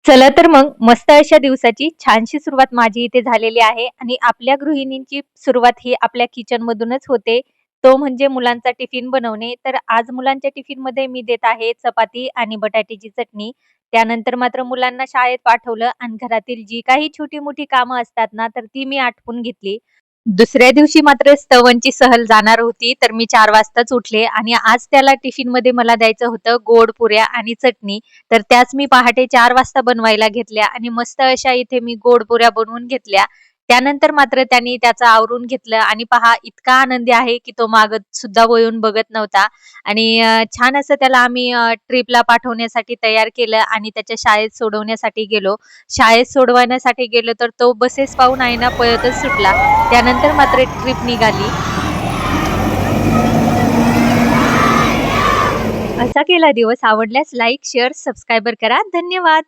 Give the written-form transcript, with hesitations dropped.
चला तर मग मस्त अशा दिवसाची छानशी सुरुवात माझी इथे झालेली आहे आणि आपल्या गृहिणींची सुरुवात ही आपल्या किचन मधूनच होते. तो म्हणजे मुलांचा टिफिन बनवणे. तर आज मुलांच्या टिफिन मध्ये मी देत आहे चपाती आणि बटाट्याची चटणी. त्यानंतर मात्र मुलांना शाळेत पाठवलं आणि घरातील जी काही छोटी-मोठी कामं असतात ना, तर ती मी आटपून घेतली. दुसऱ्या दिवशी मात्र स्तवनची सहल जाणार होती, तर मी 4 वाजताच उठले आणि आज त्याला टिफिनमध्ये मला द्यायचं होतं गोड पुऱ्या आणि चटणी. तर त्याच मी पहाटे 4 वाजता बनवायला घेतल्या आणि मस्त अशा इथे मी गोड पुऱ्या बनवून घेतल्या. त्यानंतर मात्र त्यांनी त्याचं आवरून घेतलं आणि पहा इतका आनंदी आहे, की तो मागत सुद्धा वळून बघत नव्हता आणि छान असं त्याला आम्ही ट्रिपला पाठवण्यासाठी तयार केलं आणि त्याच्या शाळेत सोडवण्यासाठी गेलो. शाळेत सोडवण्यासाठी गेलो तर तो बसेस पाहून आहे ना पळतच सुटला. त्यानंतर मात्र ट्रिप निघाली. असा केला दिवस. आवडल्यास लाईक, शेअर, सबस्क्राईबर करा. धन्यवाद.